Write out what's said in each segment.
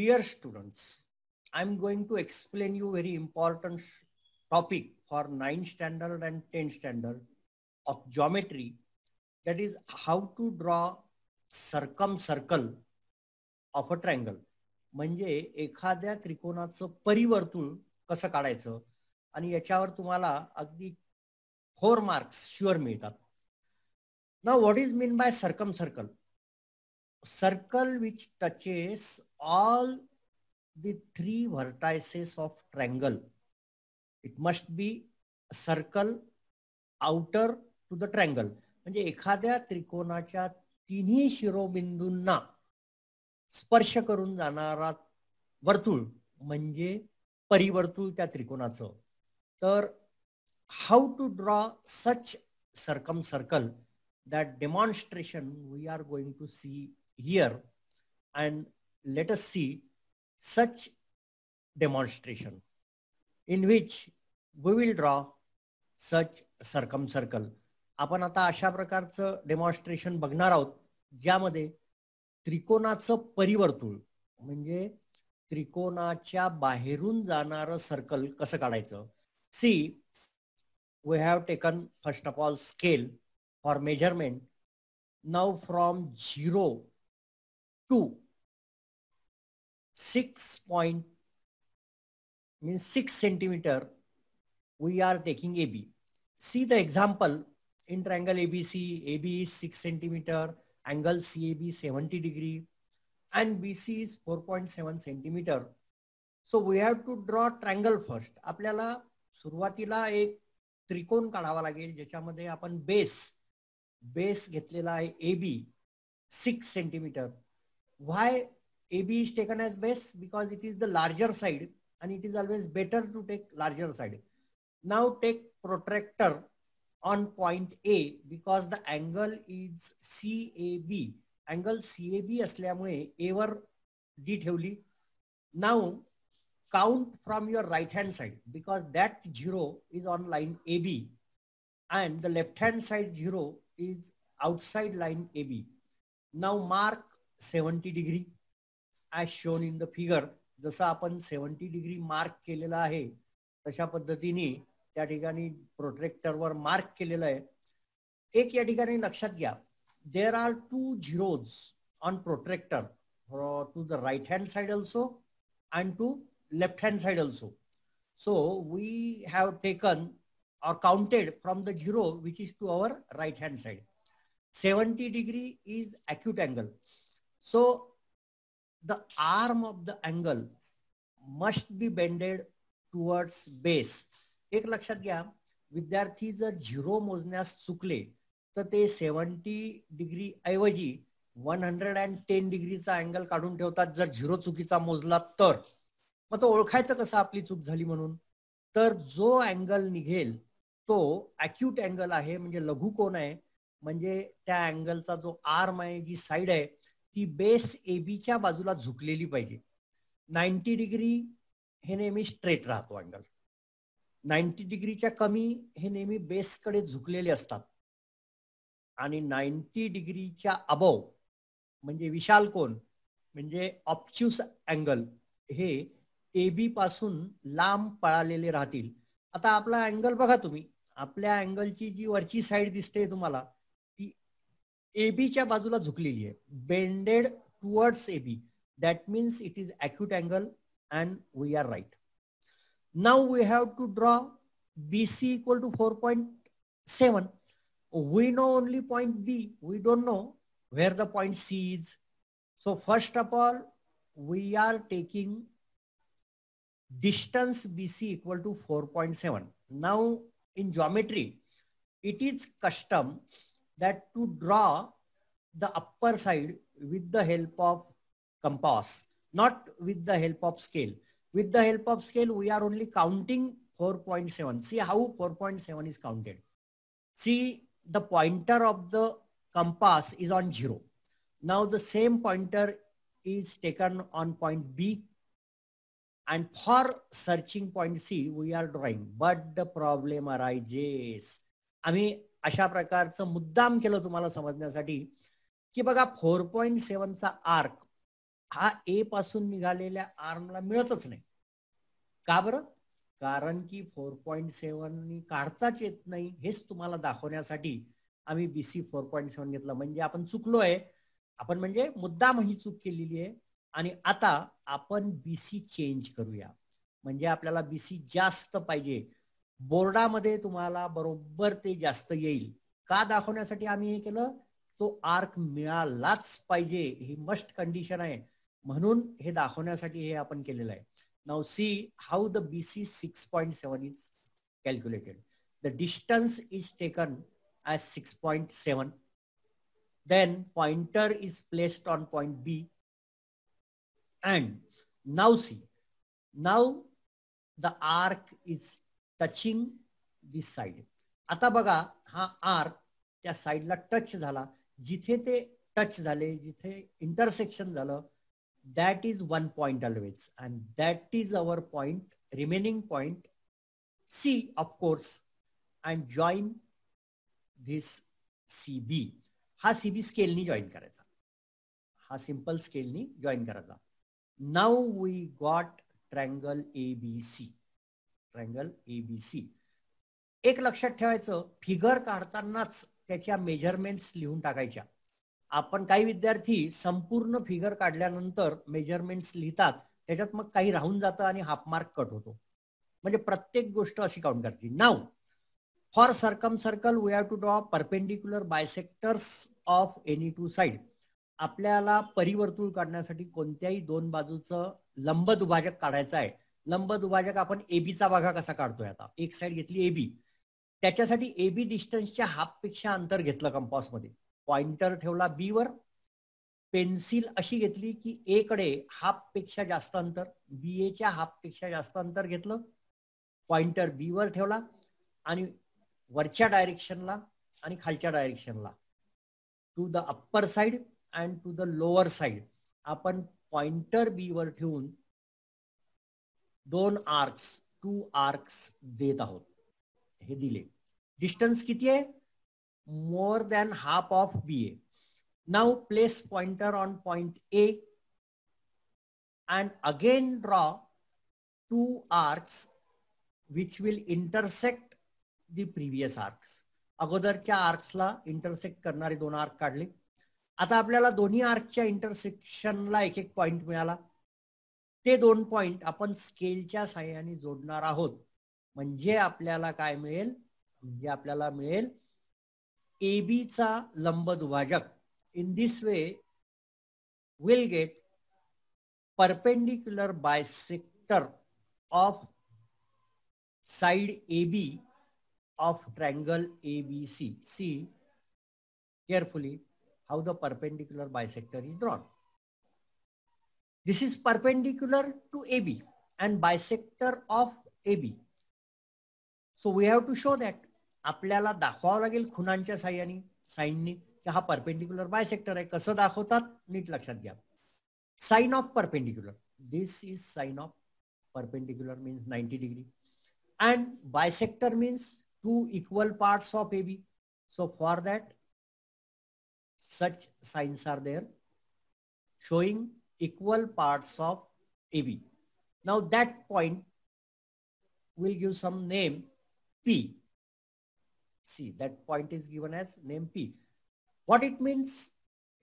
Dear students, I'm going to explain you very important topic for 9th standard and 10th standard of geometry, that is how to draw circumcircle of a triangle. म्हणजे एखाद्या त्रिकोणाचं परिवर्तुळ कसं काढायचं आणि याच्यावर तुम्हाला अगदी 4 marks sure मिळतात. Now what is mean by circumcircle? Circle which touches all the 3 vertices of triangle. It must be a circle outer to the triangle. म्हणजे एखाद्या त्रिकोणाच्या तिन्ही शिरोबिंदूंना स्पर्श करून जाणारा वर्तुळ म्हणजे परिवर्तुळ त्या त्रिकोणाचं. तर how to draw such circumcircle, that demonstration we are going to see here, and let us see such demonstration in which we will draw such circumcircle. आपण आता अशा प्रकारचं डेमॉन्स्ट्रेशन बघणार आहोत ज्यामध्ये त्रिकोणाचं परिवर्तुळ म्हणजे त्रिकोणाच्या बाहेरून जाणारं सर्कल कसं काढायचं. See, we have taken first of all scale for measurement. Now from 0 to 6 centimeter we are taking AB. See the example in triangle ABC. AB is 6 centimeter, angle CAB 70 degree and BC is 4.7 centimeter. So we have to draw triangle first. आपल्याला सुरुवातीला एक त्रिकोण काढावा लागेल ज्याच्यामध्ये आपण base घेतलेला आहे AB 6 centimeter. Why AB is taken as base? Because it is the larger side and it is always better to take larger side. Now take protractor on point A because the angle is CAB. Angle CAB असल्यामुळे A वर D ठेवली. Now count from your right hand side because that 0 is on line AB and the left hand side 0 is outside line AB. Now mark 70 degree as shown in the figure. जसं आपण 70 degree mark केलेला आहे तशा पद्धतीने त्या ठिकाणी protractor वर mark केलेलं आहे. एक या ठिकाणी लक्षात घ्या, there are 2 zeros on protractor to the right hand side also and to left hand side also. So we have taken or counted from the 0 which is to our right hand side. 70 degree is acute angle. So the arm of the angle must be bended towards base. एक लक्षात घ्या, विद्यार्थी जर 0 मोजण्यास चुकले तर ते 70 degree ऐवजी 110 डिग्रीचा अँगल काढून ठेवतात जर 0 चुकीचा मोजला तर. मग तो ओळखायचं कसं आपली चूक झाली म्हणून. तर जो अँगल निघेल तो अॅक्यूट अँगल आहे म्हणजे लघु कोन आहे. म्हणजे त्या अँगलचा जो आर्म आहे, जी साइड आहे ती बेस AB च्या बाजूला झुकलेली पाहिजे. 90 डिग्री हे नेहमी स्ट्रेट राहतो अँगल. 90 डिग्रीच्या कमी हे नेहमी बेसकडे झुकलेले असतात आणि 90 डिग्रीच्या अबव म्हणजे विशाल कोन म्हणजे ऑब्च्युस अँगल हे AB पासून लांब पळालेले राहतील. आता आपला अँगल बघा तुम्ही, आपल्या अँगलची जी वरची साइड दिसते तुम्हाला ती AB च्या बाजूला झुकलेली आहे, bended towards AB. That means it is acute angle and we are right. Now we have to draw BC equal to 4.7. We know only point B. We don't know where the point C is. So first of all, we are taking distance BC equal to 4.7. Now in geometry, it is custom that to draw the upper side with the help of compass, not with the help of scale. With the help of scale, we are only counting 4.7. See how 4.7 is counted. See, the pointer of the compass is on 0. Now the same pointer is taken on point B, and for searching point C, we are drawing. But the problem arises. आम्ही अशा प्रकारचं मुद्दाम केलं तुम्हाला समजण्यासाठी की बघा 4.7 चा आर्क हा ए पासून निघालेल्या आर्मला मिळतच नाही. का बरं? कारण की 4.7 काढताच येत नाही. हेच तुम्हाला दाखवण्यासाठी आम्ही BC 4.7 घेतलं. म्हणजे आपण चुकलोय, आपण म्हणजे मुद्दाम ही चूक केलेली आहे. आणि आता आपण BC चेंज करूया. म्हणजे आपल्याला BC जास्त पाहिजे. बोर्डामध्ये तुम्हाला बरोबर ते जास्त येईल. का दाखवण्यासाठी आम्ही हे केलं? तो आर्क मिळालाच पाहिजे, ही मस्ट कंडिशन आहे. म्हणून हे दाखवण्यासाठी हे आपण केलेलं आहे. Now see how the BC 6.7 is calculated. The distance is taken as 6.7. Then pointer is placed on point B. And now see, now the arc is touching this side. आता बघा, हा आर्क त्या साईडला टच झाला. जिथे ते touch झाले, जिथे इंटरसेक्शन झालं, that is one point always, and that is our point, remaining point C, of course, and join this CB. हा CB स्केलनी जॉईन करायचा, हा सिंपल स्केलनी जॉईन करायचा. Now we got triangle ABC. Triangle ABC. एक लक्षात ठेवायचं, फिगर काढतानाच त्याच्या मेजरमेंट्स लिहून टाकायच्या. आपण काही विद्यार्थी संपूर्ण फिगर काढल्यानंतर मेजरमेंट्स लिहितात, त्याच्यात मग काही राहून जातं आणि हाफ मार्क कट होतो. म्हणजे प्रत्येक गोष्ट अशी काउंट करायची. Now for circumcircle we have to draw perpendicular bisectors of any two side. आपल्याला परिवर्तुळ काढण्यासाठी कोणत्याही दोन बाजूचं लंब दुभाजक काढायचं आहे. लंब दुभाजक आपण एबीचा बघा कसा काढतोय. आता एक साइड घेतली AB, त्याच्यासाठी AB डिस्टन्सच्या हाफ पेक्षा अंतर घेतलं कंपास मध्ये. पॉइंटर ठेवला B वर, पेन्सिल अशी घेतली की A कडे हाफ पेक्षा जास्त अंतर, BA च्या हाफ पेक्षा जास्त अंतर घेतलं. पॉइंटर B वर ठेवला आणि वरच्या डायरेक्शनला आणि खालच्या डायरेक्शनला, to the upper side and to the lower side, आपण पॉइंटर B वर ठेवून दोन आर्क्स, 2 आर्क्स देत आहोत. हे दिले. डिस्टन्स किती आहे? more than half of BA. Now place pointer on point A and again draw 2 arcs which will intersect the previous arcs. अगोदरच्या आर्क्सला इंटरसेक्ट करणारे दोन आर्क काढले. आता आपल्याला दोन्ही आर्कच्या इंटरसेक्शनला एक एक पॉइंट मिळाला. ते दोन पॉइंट आपण स्केलच्या साहाय्याने जोडणार आहोत. म्हणजे आपल्याला काय मिळेल? म्हणजे आपल्याला मिळेल AB चा लंब दुभाजक. In this way we'll get perpendicular bisector of side AB of triangle ABC. See carefully how the perpendicular bisector is drawn. This is perpendicular to AB and bisector of AB. So we have to show that. आपल्याला दाखवावं लागेल खुणांच्या साह्याने, साइननी, की हा perpendicular bisector आहे. कसं दाखवतात नीट लक्षात घ्या. Sign of perpendicular, this is sign of perpendicular means 90 degree and bisector means two equal parts of AB. So for that such signs are there showing equal parts of AB. Now that point will give some name P. See, that point is given as name P. What it means?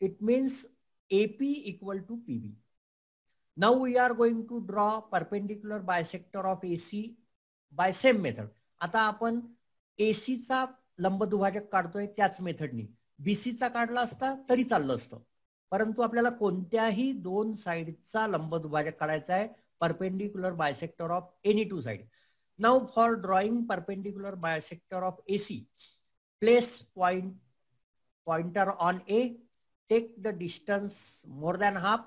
It means AP equal to PB. Now we are going to draw perpendicular bisector of AC by same method. आता आपण AC चा लंब दुभाजक काढतोय त्याच मेथडनी. BC चा काढला असता तरी चाललं असतं, परंतु आपल्याला कोणत्याही दोन साइडचा लंब दुभाजक काढायचा आहे. Perpendicular bisector of any two side. Now for drawing perpendicular bisector of AC, place pointer on A, take the distance more than half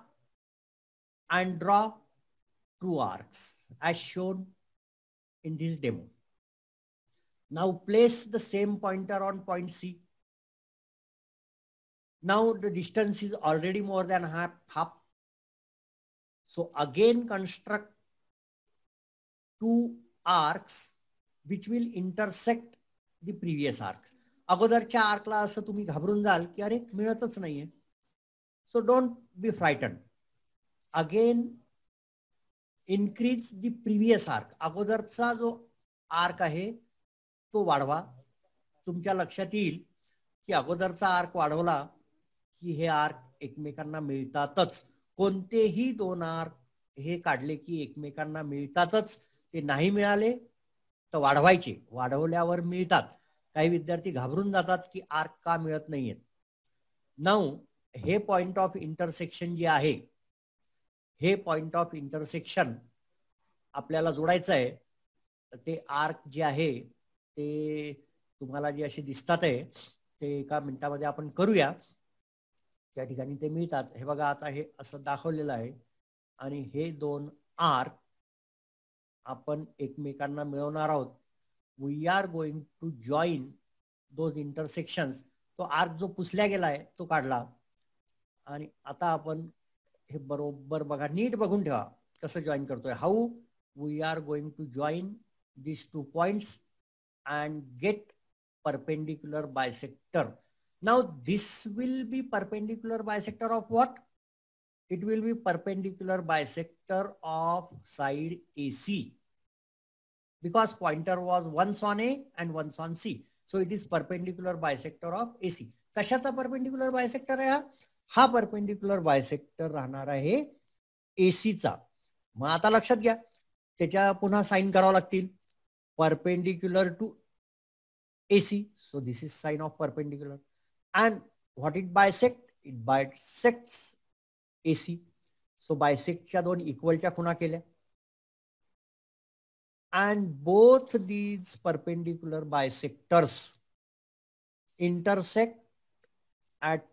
and draw 2 arcs as shown in this demo. Now place the same pointer on point C. Now the distance is already more than half. So again construct 2 arcs which will intersect the previous arcs. अगोदरच्या आर्कला असं तुम्ही घाबरून जाल की अरे मिळतच नाहीये. So don't be frightened. Again increase the previous arc, अगोदरचा जो आर्क आहे तो वाढवा. तुमच्या लक्षात येईल की अगोदरचा आर्क वाढवला की हे आर्क एकमेकांना मिळतातच. कोणतेही दोन आर्क हे काढले की एकमेकांना मिळतातच. ते नाही मिळाले तर वाढवायचे, वाढवल्यावर मिळतात. काही विद्यार्थी घाबरून जातात की आर्क का मिळत नाहीयेत. नाऊ हे पॉइंट ऑफ इंटरसेक्शन जे आहे, हे पॉइंट ऑफ इंटरसेक्शन आपल्याला जोडायचं आहे. ते आर्क जे आहे ते तुम्हाला जे असे दिसतात आहे ते एका मिनिटामध्ये आपण करूया. त्या ठिकाणी ते मिळतात. हे बघा, आता हे असं दाखवलेलं आहे आणि हे दोन आर्क आपण एकमेकांना मिळवणार आहोत. We are going to join those intersections. तो आर्क जो पुसल्या गेलाय तो काढला आणि आता आपण हे बरोबर बघा, नीट बघून ठेवा कसं जॉईन करतोय. How we are going to join these 2 points and get perpendicular bisector. Now this will be perpendicular bisector of what? It will be perpendicular bisector of side AC because pointer was once on A and once on C. So it is perpendicular bisector of AC. कशाचा perpendicular bisector आहे हा perpendicular bisector राहणार आहे AC चा. मग आता लक्षात घ्या, त्याच्या पुन्हा साइन करावं लागतील. Perpendicular to AC, so this is sign of perpendicular. And what it bisect? It bisects AC. So bisect च्या दोन equal च्या खुणा केल्या. And both these perpendicular bisectors intersect at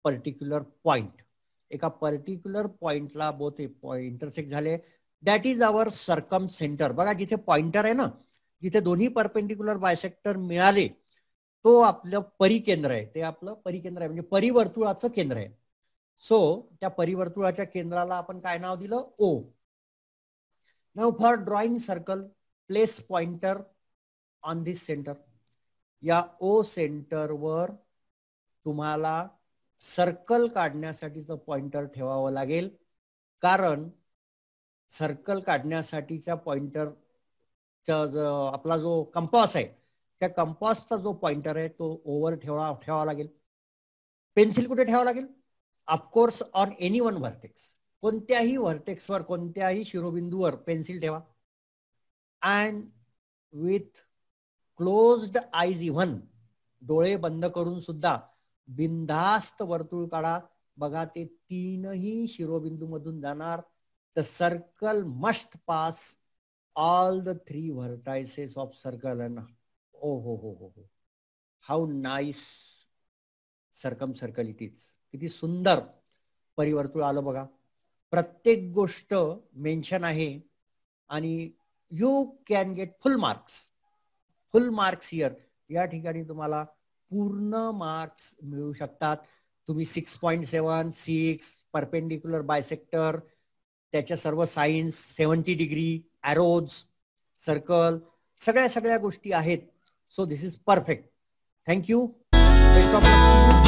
particular point. एका particular point ला both intersect झाले. That is our circumcenter. बघा, जिथे पॉइंटर आहे ना, जिथे दोन्ही परपेंडिक्युलर बायसेक्टर मिळाले तो आपलं परिकेंद्र आहे. ते आपलं परिकेंद्र आहे, म्हणजे परिवर्तुळाचं केंद्र आहे. सो त्या परिवर्तुळाच्या केंद्राला आपण काय नाव दिलं? O. Now for drawing circle place pointer on this centre. या ओ सेंटरवर तुम्हाला सर्कल काढण्यासाठीचं पॉइंटर ठेवावं लागेल, कारण सर्कल काढण्यासाठीच्या पॉइंटर आपला जो कंपास आहे त्या कंपासचा जो पॉइंटर आहे तो ओवर ठेवावा लागेल. पेन्सिल कुठे ठेवावं लागेल? Of course on any one vertex. कोणत्याही व्हर्टेक्सवर, कोणत्याही शिरोबिंदूवर पेन्सिल ठेवा. And with closed eyes even, डोळे बंद करून सुद्धा बिनधास्त वर्तुळ काढा. बघा, ते तीनही शिरोबिंदू मधून जाणार. The circle must pass all the 3 vertices of circle. And oh, how nice circumcircle it is. किती सुंदर परिवर्तुळ आलं बघा. प्रत्येक गोष्ट मेन्शन आहे आणि you can get full marks here. या ठिकाणी तुम्हाला पूर्ण मार्क्स मिळू शकतात. तुम्ही 6.7, 6 परपेंडिक्युलर बायसेक्टर, त्याच्या सर्व साइन्स, 70 डिग्री, एरोज, सर्कल, सगळ्या गोष्टी आहेत. So this is perfect. Thank you. Best of luck.